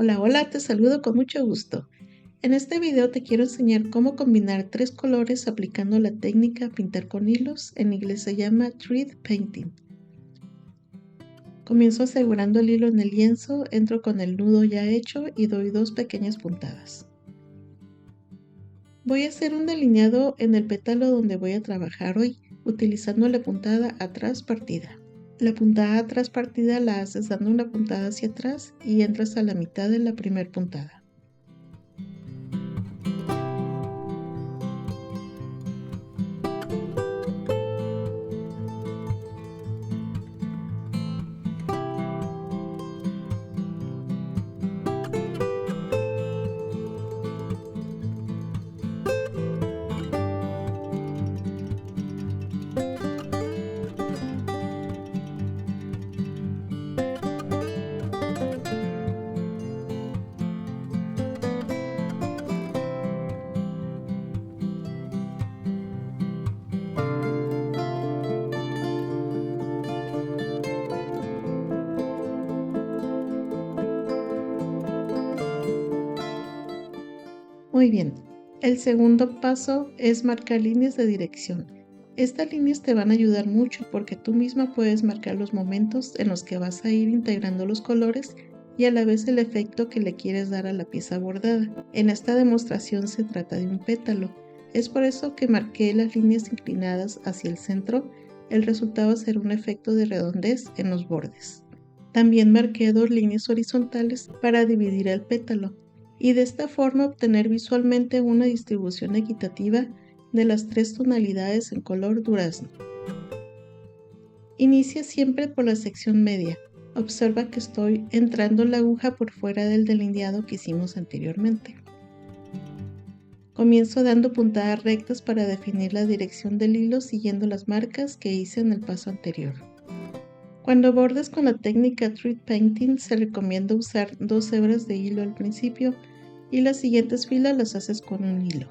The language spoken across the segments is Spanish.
Hola, hola, te saludo con mucho gusto. En este video te quiero enseñar cómo combinar 3 colores aplicando la técnica pintar con hilos, en inglés se llama Threadpainting. Comienzo asegurando el hilo en el lienzo, entro con el nudo ya hecho y doy 2 pequeñas puntadas. Voy a hacer un delineado en el pétalo donde voy a trabajar hoy, utilizando la puntada atrás partida. La puntada atrás partida la haces dando una puntada hacia atrás y entras a la mitad de la primera puntada. Muy bien, el segundo paso es marcar líneas de dirección. Estas líneas te van a ayudar mucho porque tú misma puedes marcar los momentos en los que vas a ir integrando los colores y a la vez el efecto que le quieres dar a la pieza bordada. En esta demostración se trata de un pétalo. Es por eso que marqué las líneas inclinadas hacia el centro. El resultado será un efecto de redondez en los bordes. También marqué 2 líneas horizontales para dividir el pétalo y de esta forma obtener visualmente una distribución equitativa de las 3 tonalidades en color durazno. Inicia siempre por la sección media. Observa que estoy entrando la aguja por fuera del delineado que hicimos anteriormente. Comienzo dando puntadas rectas para definir la dirección del hilo siguiendo las marcas que hice en el paso anterior. Cuando bordes con la técnica Threadpainting se recomienda usar 2 hebras de hilo al principio y las siguientes filas las haces con un hilo.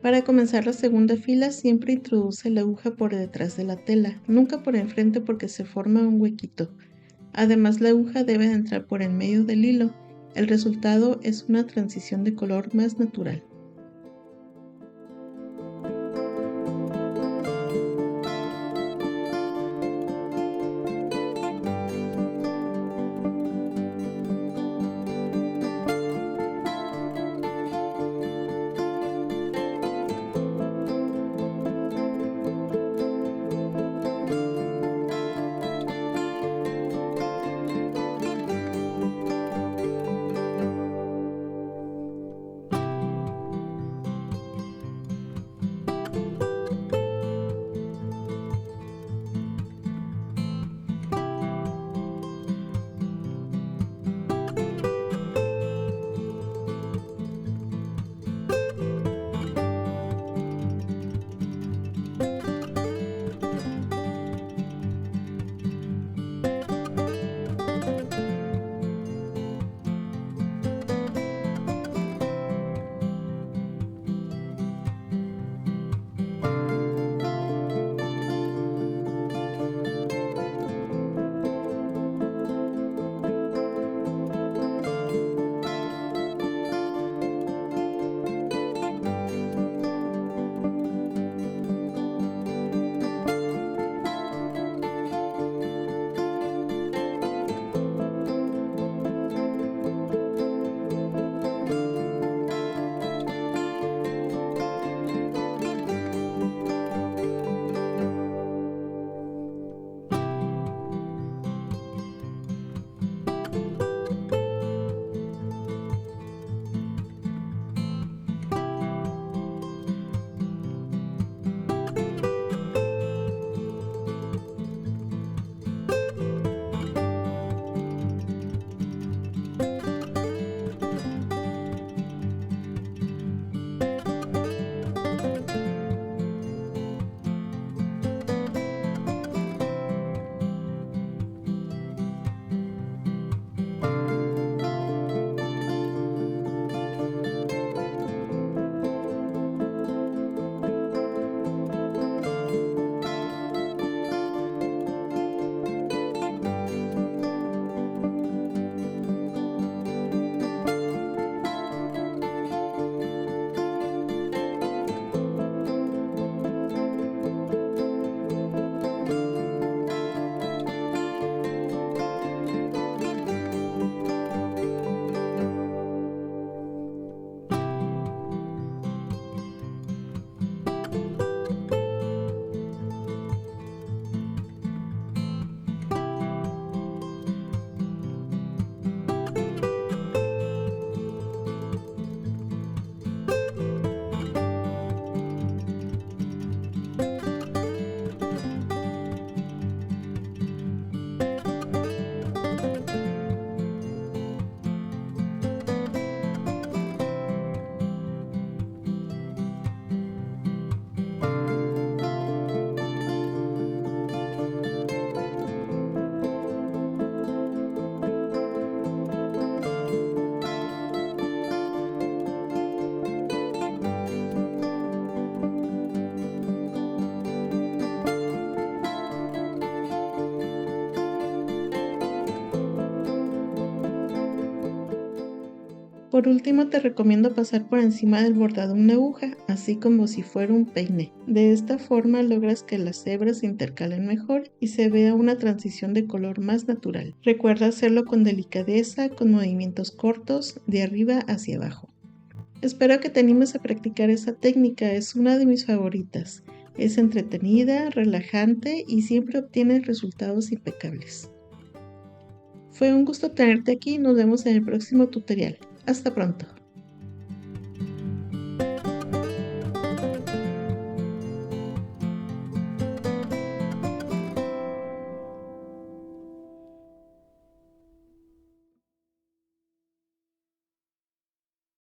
Para comenzar la segunda fila siempre introduce la aguja por detrás de la tela, nunca por enfrente porque se forma un huequito. Además la aguja debe de entrar por en medio del hilo. El resultado es una transición de color más natural. Por último, te recomiendo pasar por encima del bordado una aguja, así como si fuera un peine. De esta forma logras que las hebras se intercalen mejor y se vea una transición de color más natural. Recuerda hacerlo con delicadeza, con movimientos cortos, de arriba hacia abajo. Espero que te animes a practicar esa técnica, es una de mis favoritas. Es entretenida, relajante y siempre obtienes resultados impecables. Fue un gusto tenerte aquí, nos vemos en el próximo tutorial. Hasta pronto.